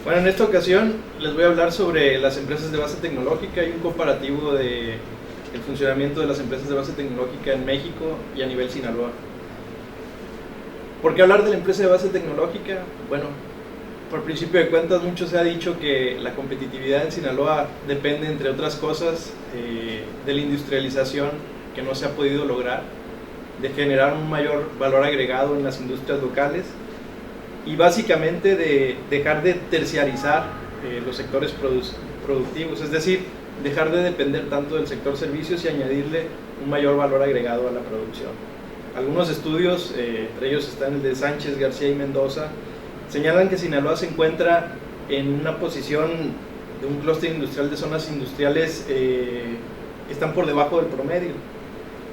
Bueno, en esta ocasión les voy a hablar sobre las empresas de base tecnológica y un comparativo de el funcionamiento de las empresas de base tecnológica en México y a nivel Sinaloa. ¿Por qué hablar de la empresa de base tecnológica? Bueno, por principio de cuentas mucho se ha dicho que la competitividad en Sinaloa depende, entre otras cosas, de la industrialización que no se ha podido lograr, de generar un mayor valor agregado en las industrias locales y básicamente de dejar de terciarizar los sectores productivos, es decir, dejar de depender tanto del sector servicios y añadirle un mayor valor agregado a la producción. Algunos estudios, entre ellos están el de Sánchez, García y Mendoza, señalan que Sinaloa se encuentra en una posición de un clúster industrial de zonas industriales que están por debajo del promedio.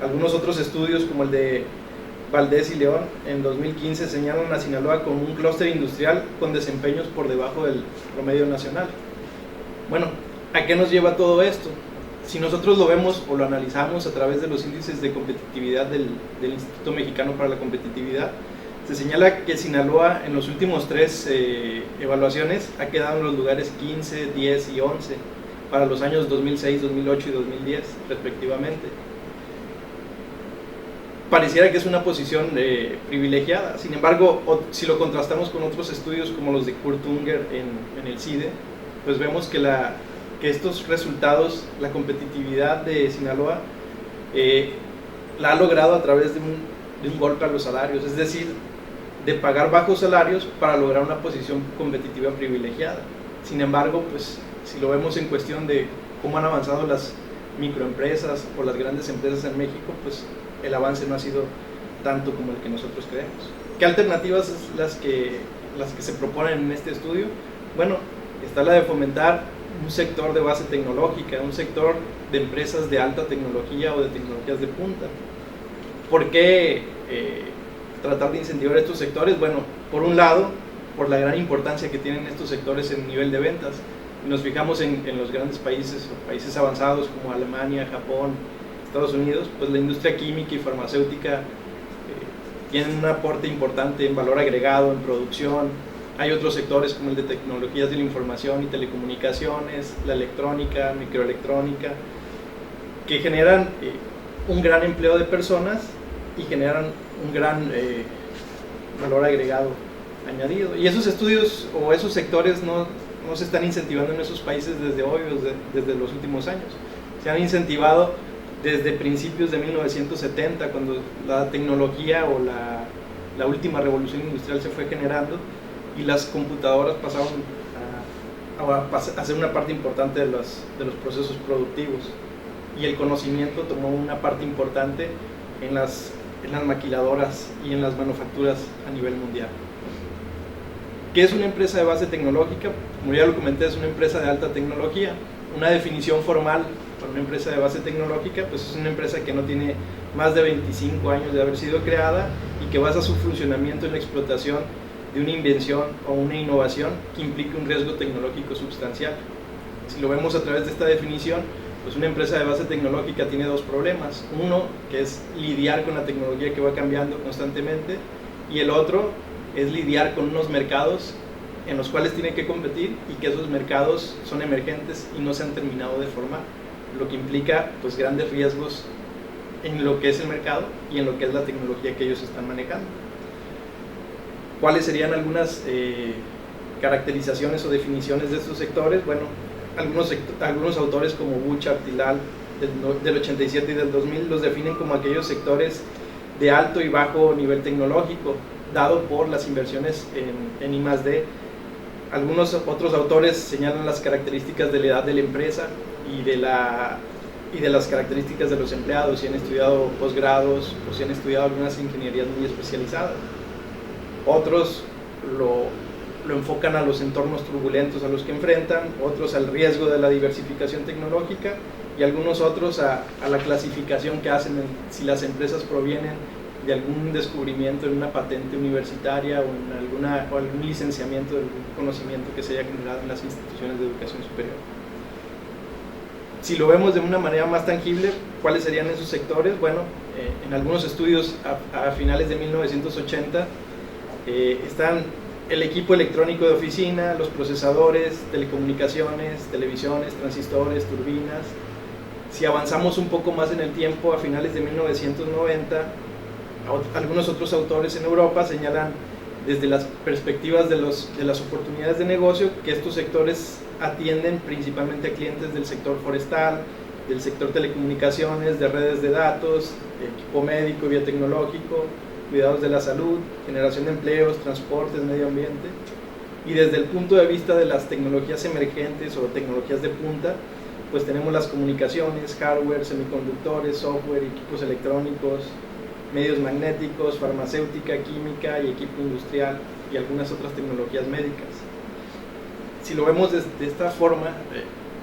Algunos otros estudios, como el de Valdés y León, en 2015 señalan a Sinaloa como un clúster industrial con desempeños por debajo del promedio nacional. Bueno, ¿a qué nos lleva todo esto? Si nosotros lo vemos o lo analizamos a través de los índices de competitividad del Instituto Mexicano para la Competitividad, se señala que Sinaloa en los últimos 3 evaluaciones ha quedado en los lugares 15, 10 y 11 para los años 2006, 2008 y 2010 respectivamente. Pareciera que es una posición privilegiada. Sin embargo, si lo contrastamos con otros estudios como los de Kurt Unger en el CIDE, pues vemos que estos resultados, la competitividad de Sinaloa la ha logrado a través de un golpe a los salarios, es decir, de pagar bajos salarios para lograr una posición competitiva privilegiada. Sin embargo, pues si lo vemos en cuestión de cómo han avanzado las microempresas o las grandes empresas en México, pues el avance no ha sido tanto como el que nosotros creemos. ¿Qué alternativas es las que se proponen en este estudio? Bueno, está la de fomentar un sector de base tecnológica, un sector de empresas de alta tecnología o de tecnologías de punta. ¿Por qué tratar de incentivar estos sectores? Bueno, por un lado, por la gran importancia que tienen estos sectores en nivel de ventas. Nos fijamos en los grandes países o países avanzados como Alemania, Japón, Estados Unidos, pues la industria química y farmacéutica tienen un aporte importante en valor agregado, en producción. Hay otros sectores como el de tecnologías de la información y telecomunicaciones, la electrónica, microelectrónica, que generan un gran empleo de personas y generan un gran valor agregado añadido. Y esos estudios o esos sectores no se están incentivando en esos países desde hoy, desde los últimos años. Se han incentivado desde principios de 1970, cuando la tecnología o la última revolución industrial se fue generando y las computadoras pasaron a ser una parte importante de los procesos productivos, y el conocimiento tomó una parte importante en las maquiladoras y en las manufacturas a nivel mundial. ¿Qué es una empresa de base tecnológica? Como ya lo comenté, es una empresa de alta tecnología. Una definición formal para una empresa de base tecnológica, pues es una empresa que no tiene más de 25 años de haber sido creada y que basa su funcionamiento en la explotación de una invención o una innovación que implique un riesgo tecnológico sustancial. Si lo vemos a través de esta definición, pues una empresa de base tecnológica tiene 2 problemas. Uno, que es lidiar con la tecnología que va cambiando constantemente, y el otro es lidiar con unos mercados en los cuales tiene que competir y que esos mercados son emergentes y no se han terminado de formar, lo que implica pues grandes riesgos en lo que es el mercado y en lo que es la tecnología que ellos están manejando. ¿Cuáles serían algunas caracterizaciones o definiciones de estos sectores? Bueno, algunos autores como Bouchard, Tilal, del 87 y del 2000, los definen como aquellos sectores de alto y bajo nivel tecnológico, dado por las inversiones en I+D. Algunos otros autores señalan las características de la edad de la empresa y de las características de los empleados, si han estudiado posgrados o si han estudiado algunas ingenierías muy especializadas. Otros lo enfocan a los entornos turbulentos a los que enfrentan, otros al riesgo de la diversificación tecnológica, y algunos otros a la clasificación que hacen si las empresas provienen de algún descubrimiento en una patente universitaria o en algún licenciamiento del conocimiento que se haya generado en las instituciones de educación superior. Si lo vemos de una manera más tangible, ¿cuáles serían esos sectores? Bueno, en algunos estudios a finales de 1980 están el equipo electrónico de oficina, los procesadores, telecomunicaciones, televisiones, transistores, turbinas. Si avanzamos un poco más en el tiempo, a finales de 1990, algunos otros autores en Europa señalan desde las perspectivas de las oportunidades de negocio que estos sectores atienden principalmente a clientes del sector forestal, del sector telecomunicaciones, de redes de datos, equipo médico, biotecnológico, cuidados de la salud, generación de empleos, transportes, medio ambiente. Y desde el punto de vista de las tecnologías emergentes o tecnologías de punta, pues tenemos las comunicaciones, hardware, semiconductores, software, equipos electrónicos, medios magnéticos, farmacéutica, química y equipo industrial y algunas otras tecnologías médicas. Si lo vemos de esta forma,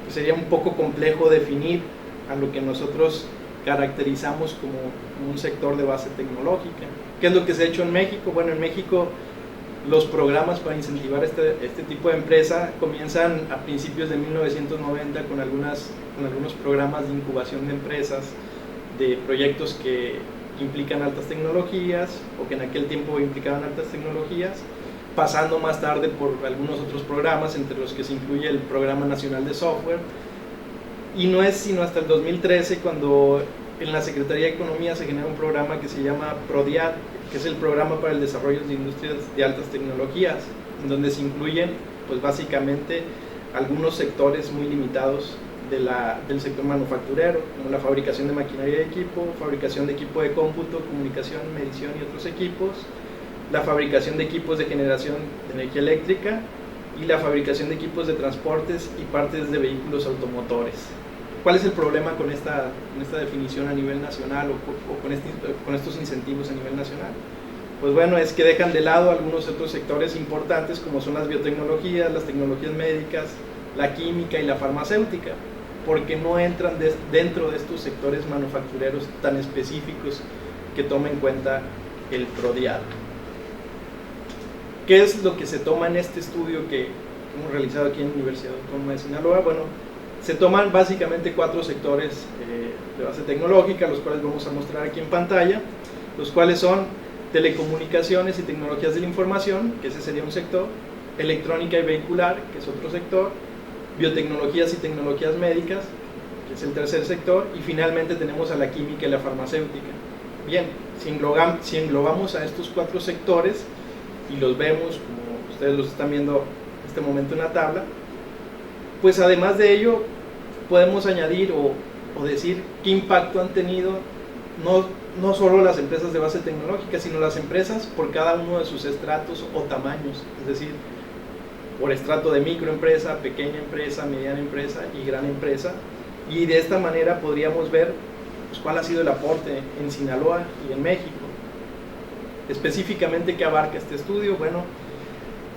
pues sería un poco complejo definir a lo que nosotros caracterizamos como un sector de base tecnológica. ¿Qué es lo que se ha hecho en México? Bueno, en México los programas para incentivar este tipo de empresa comienzan a principios de 1990 con algunos programas de incubación de empresas, de proyectos que implican altas tecnologías o que en aquel tiempo implicaban altas tecnologías, pasando más tarde por algunos otros programas, entre los que se incluye el Programa Nacional de Software. Y no es sino hasta el 2013 cuando en la Secretaría de Economía se genera un programa que se llama PRODIAT, que es el Programa para el Desarrollo de Industrias de Altas Tecnologías, en donde se incluyen pues básicamente algunos sectores muy limitados del sector manufacturero, como la fabricación de maquinaria de equipo, fabricación de equipo de cómputo, comunicación, medición y otros equipos, la fabricación de equipos de generación de energía eléctrica y la fabricación de equipos de transportes y partes de vehículos automotores. ¿Cuál es el problema con esta definición a nivel nacional o con estos incentivos a nivel nacional? Pues bueno, es que dejan de lado algunos otros sectores importantes como son las biotecnologías, las tecnologías médicas, la química y la farmacéutica, porque no entran dentro de estos sectores manufactureros tan específicos que toma en cuenta el PRODIAT. ¿Qué es lo que se toma en este estudio que hemos realizado aquí en la Universidad Autónoma de Sinaloa? Bueno, se toman básicamente 4 sectores de base tecnológica, los cuales vamos a mostrar aquí en pantalla, los cuales son telecomunicaciones y tecnologías de la información, que ese sería un sector, electrónica y vehicular, que es otro sector, biotecnologías y tecnologías médicas, que es el tercer sector, y finalmente tenemos a la química y la farmacéutica. Bien, si englobamos a estos 4 sectores y los vemos como ustedes los están viendo en este momento en la tabla, pues además de ello podemos añadir o decir qué impacto han tenido no solo las empresas de base tecnológica, sino las empresas por cada uno de sus estratos o tamaños, es decir, por estrato de microempresa, pequeña empresa, mediana empresa y gran empresa, y de esta manera podríamos ver pues, cuál ha sido el aporte en Sinaloa y en México. Específicamente, ¿qué abarca este estudio? Bueno,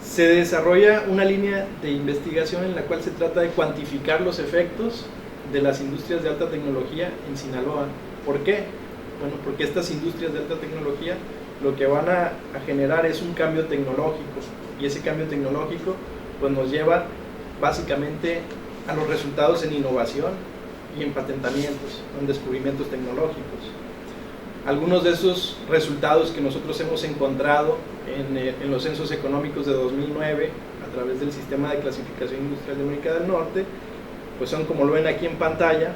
se desarrolla una línea de investigación en la cual se trata de cuantificar los efectos de las industrias de alta tecnología en Sinaloa. ¿Por qué? Bueno, porque estas industrias de alta tecnología lo que van a generar es un cambio tecnológico, y ese cambio tecnológico pues nos lleva básicamente a los resultados en innovación y en patentamientos, en descubrimientos tecnológicos. Algunos de esos resultados que nosotros hemos encontrado en los censos económicos de 2009 a través del Sistema de Clasificación Industrial de América del Norte, pues son como lo ven aquí en pantalla.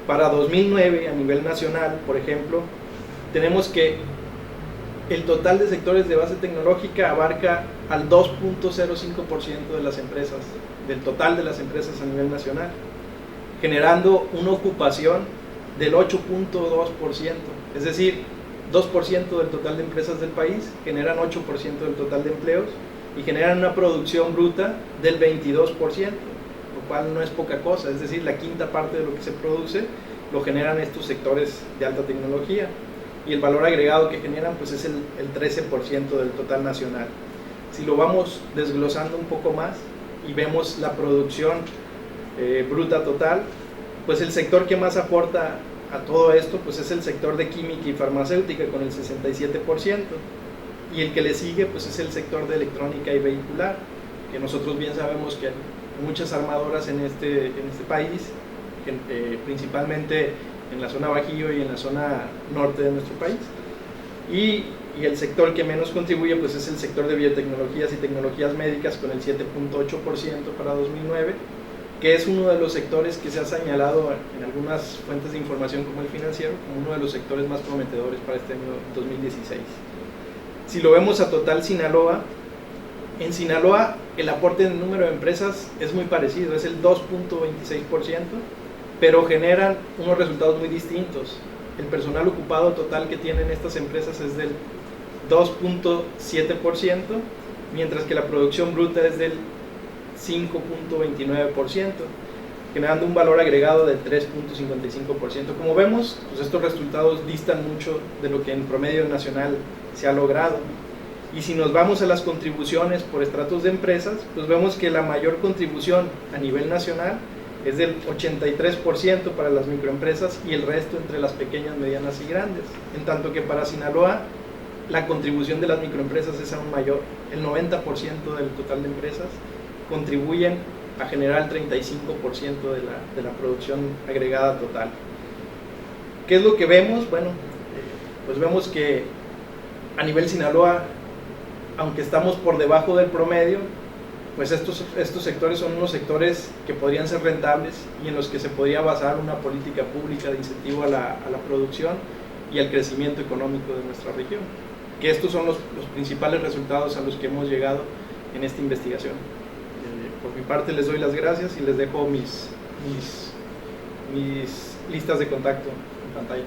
Para 2009 a nivel nacional, por ejemplo, tenemos que el total de sectores de base tecnológica abarca al 2.05% de las empresas, del total de las empresas a nivel nacional, generando una ocupación del 8.2%, es decir, 2% del total de empresas del país generan 8% del total de empleos y generan una producción bruta del 22%, lo cual no es poca cosa, es decir, la quinta parte de lo que se produce lo generan estos sectores de alta tecnología, y el valor agregado que generan pues es el 13% del total nacional. Si lo vamos desglosando un poco más y vemos la producción bruta total, pues el sector que más aporta a todo esto pues es el sector de química y farmacéutica con el 67%, y el que le sigue pues es el sector de electrónica y vehicular, que nosotros bien sabemos que hay muchas armadoras en este país, principalmente en la zona Bajío y en la zona norte de nuestro país, y y el sector que menos contribuye pues es el sector de biotecnologías y tecnologías médicas con el 7.8% para 2009, que es uno de los sectores que se ha señalado en algunas fuentes de información como el Financiero como uno de los sectores más prometedores para este año 2016. Si lo vemos a total Sinaloa, en Sinaloa el aporte en número de empresas es muy parecido, es el 2.26%, pero generan unos resultados muy distintos. El personal ocupado total que tienen estas empresas es del 2.7%, mientras que la producción bruta es del 5.29%, generando un valor agregado del 3.55%. Como vemos, pues estos resultados distan mucho de lo que en promedio nacional se ha logrado. Y si nos vamos a las contribuciones por estratos de empresas, pues vemos que la mayor contribución a nivel nacional es del 83% para las microempresas y el resto entre las pequeñas, medianas y grandes. En tanto que para Sinaloa, la contribución de las microempresas es aún mayor. El 90% del total de empresas contribuyen a generar el 35% de la producción agregada total. ¿Qué es lo que vemos? Bueno, pues vemos que a nivel Sinaloa, aunque estamos por debajo del promedio, pues estos sectores son unos sectores que podrían ser rentables y en los que se podría basar una política pública de incentivo a la producción y al crecimiento económico de nuestra región. Que estos son los principales resultados a los que hemos llegado en esta investigación. Por mi parte les doy las gracias y les dejo mis listas de contacto en pantalla.